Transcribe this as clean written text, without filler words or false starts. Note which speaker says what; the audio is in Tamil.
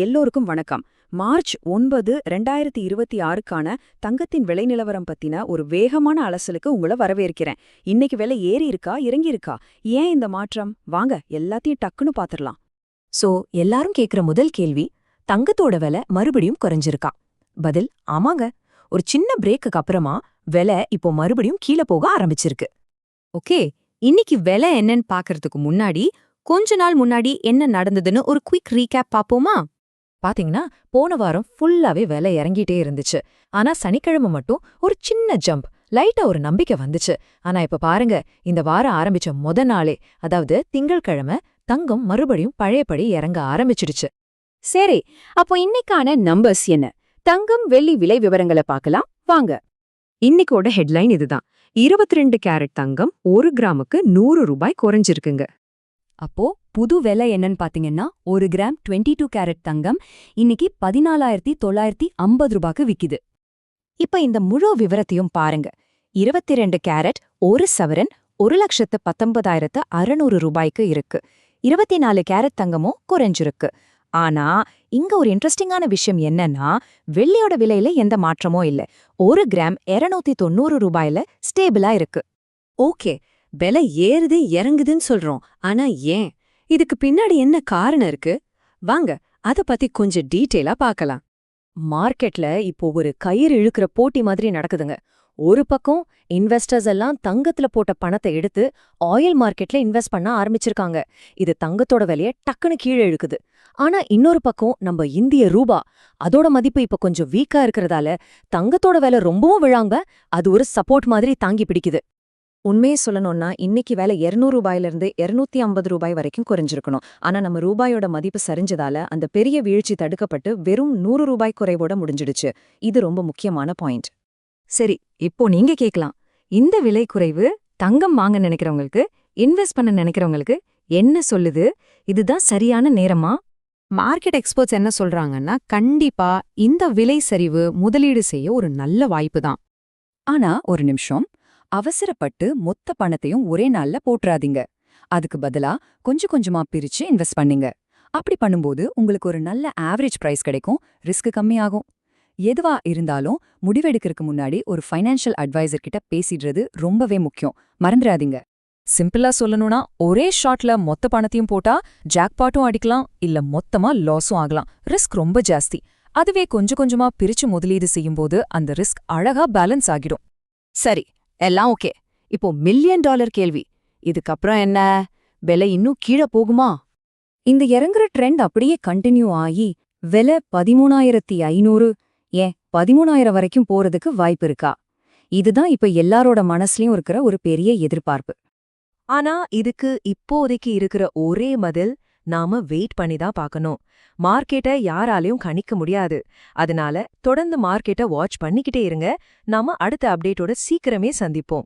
Speaker 1: எல்லோருக்கும் வணக்கம். மார்ச் 9, 2026க்கான தங்கத்தின் விலை நிலவரம் பத்தின ஒரு வேகமான அலசலுக்கு உங்களை வரவேற்கிறேன். இன்னைக்கு விலை ஏறி இருக்கா இறங்கி இருக்கா, ஏன் இந்த மாற்றம்? வாங்க எல்லாத்தையும் டக்குன்னு பாத்துரலாம்.
Speaker 2: எல்லாரும் கேக்குற முதல் கேள்வி, தங்கத்தோட விலை மறுபடியும் குறைஞ்சிருக்கா? பதில் ஆமாங்க. ஒரு சின்ன பிரேக்குக்கு அப்புறமா விலை இப்போ மறுபடியும் கீழே போக ஆரம்பிச்சிருக்கு.
Speaker 3: ஓகே, இன்னைக்கு விலை என்னன்னு பாக்குறதுக்கு முன்னாடி கொஞ்ச நாள் முன்னாடி என்ன நடந்ததுன்னு ஒரு குயிக் ரீகேப் பாப்போமா?
Speaker 2: பாத்தீங்கன்னா போன வாரம் ஃபுல்லாவே விலை இறங்கிட்டே இருந்துச்சு. ஆனா சனிக்கிழமை மட்டும் ஒரு சின்ன ஜம்ப், லைட்டா ஒரு நம்பிக்கை வந்துச்சு. ஆனா இப்ப பாருங்க, இந்த வாரம் ஆரம்பிச்ச நாளே, அதாவது திங்கள்கிழமை தங்கம் மறுபடியும் பழையபடி இறங்க ஆரம்பிச்சிடுச்சு.
Speaker 1: சரி, அப்போ இன்னைக்கான நம்பர்ஸ் என்ன? தங்கம் வெள்ளி விலை விவரங்களை பார்க்கலாம் வாங்க.
Speaker 3: இன்னைக்கோட ஹெட்லைன் இதுதான். 22 கேரட் தங்கம் 1 கிராமுக்கு 100 ரூபாய் குறைஞ்சிருக்குங்க.
Speaker 2: அப்போ புது விலை என்னன்னு பாத்தீங்கன்னா, 1 கிராம் 22 கேரட் தங்கம் இன்னைக்கு 14,950 ரூபாய்க்கு விக்குது. இப்ப இந்த முழு விவரத்தையும் பாருங்க. 22 கேரட் 1 சவரன் 1,19,600 ரூபாய்க்கு இருக்கு. 24 கேரட் தங்கமும் குறைஞ்சிருக்கு. ஆனா இங்க ஒரு இன்ட்ரெஸ்டிங்கான விஷயம் என்னன்னா, வெள்ளியோட விலையில எந்த மாற்றமும் இல்ல. 1 கிராம் 290 ரூபாயில ஸ்டேபிளா இருக்கு.
Speaker 3: ஓகே, விலை ஏறுது இறங்குதுன்னு சொல்றோம். ஆனா ஏன்? இதுக்கு பின்னாடி என்ன காரணம் இருக்கு? வாங்க அத பத்தி கொஞ்சம் டீட்டெயிலா பார்க்கலாம்.
Speaker 2: மார்க்கெட்ல இப்போ ஒரு கயிறு இழுக்கிற போட்டி மாதிரி நடக்குதுங்க. ஒரு பக்கம் இன்வெஸ்டர்ஸ் எல்லாம் தங்கத்துல போட்ட பணத்தை எடுத்து ஆயில் மார்க்கெட்ல இன்வெஸ்ட் பண்ண ஆரம்பிச்சிருக்காங்க. இது தங்கத்தோட விலைய டக்குன்னு கீழே இழுக்குது. ஆனா இன்னொரு பக்கம் நம்ம இந்திய ரூபா, அதோட மதிப்பு இப்ப கொஞ்சம் வீக்கா இருக்கிறதால தங்கத்தோட விலை ரொம்பவும் விழாங்க. அது ஒரு சப்போர்ட் மாதிரி தாங்கி பிடிக்குது.
Speaker 4: உண்மையை சொல்லணும்னா இன்னைக்கு விலை 200 ரூபாயிலிருந்து 250 ரூபாய் வரைக்கும் குறைஞ்சிருக்கணும். ஆனா நம்ம ரூபாயோட மதிப்பு சரிஞ்சதால அந்த பெரிய வீழ்ச்சி தடுக்கப்பட்டு வெறும் 100 ரூபாய் குறைவோட முடிஞ்சிடுச்சு. இது ரொம்ப முக்கியமான பாயிண்ட்.
Speaker 2: சரி, இப்போ நீங்க கேட்கலாம், இந்த விலை குறைவு தங்கம் வாங்க நினைக்கிறவங்களுக்கு, இன்வெஸ்ட் பண்ண நினைக்கிறவங்களுக்கு என்ன சொல்லுது? இதுதான் சரியான நேரமா?
Speaker 3: மார்க்கெட் எக்ஸ்பர்ட்ஸ் என்ன சொல்றாங்கன்னா, கண்டிப்பா இந்த விலை சரிவு முதலீடு செய்ய ஒரு நல்ல வாய்ப்பு தான்.
Speaker 1: ஆனா ஒரு நிமிஷம், அவசரப்பட்டு மொத்த பணத்தையும் ஒரே நாள்ல போட்டுறாதீங்க. அதுக்கு பதிலா கொஞ்சம் கொஞ்சமா பிரிச்சு இன்வெஸ்ட் பண்ணுங்க. அப்படி பண்ணும்போது உங்களுக்கு ஒரு நல்ல ஆவரேஜ் பிரைஸ் கிடைக்கும், ரிஸ்க் கம்மியாகும். எதுவா இருந்தாலும் முடிவெடுக்கிறதுக்கு முன்னாடி ஒரு ஃபைனான்ஷியல் அட்வைசர் கிட்ட பேசிடுறது ரொம்பவே முக்கியம், மறந்துடாதீங்க.
Speaker 2: சிம்பிளா சொல்லணும்னா, ஒரே ஷாட்ல மொத்த பணத்தையும் போட்டா ஜாக்பாட்டும் அடிக்கலாம், இல்ல மொத்தமா லாஸும் ஆகலாம். ரிஸ்க் ரொம்ப ஜாஸ்தி. அதுவே கொஞ்சம் கொஞ்சமா பிரிச்சு முதலீடு செய்யும்போது அந்த ரிஸ்க் அழகா பேலன்ஸ் ஆகிடும்.
Speaker 1: சரி, எல்லாம் ஓகே. இப்போ $1 மில்லியன் கேள்வி. இதுக்கப்புறம் என்ன? விலை இன்னும் கீழே போகுமா? இந்த இறங்குற ட்ரெண்ட் அப்படியே கண்டினியூ ஆகி விலை 13,500, ஏன் 13,000 வரைக்கும் போறதுக்கு வாய்ப்பு இருக்கா? இதுதான் இப்ப எல்லாரோட மனசுலயும் இருக்கிற ஒரு பெரிய எதிர்பார்ப்பு.
Speaker 2: ஆனா இதுக்கு இப்போதைக்கு இருக்கிற ஒரே பதில், நாம வெயிட் பண்ணி தான் பார்க்கணும். மார்க்கெட்டை யாராலையும் கணிக்க முடியாது. அதனால தொடர்ந்து மார்க்கெட்டை வாட்ச் பண்ணிக்கிட்டே இருங்க. நாம அடுத்த அப்டேட்டோட சீக்கிரமே சந்திப்போம்.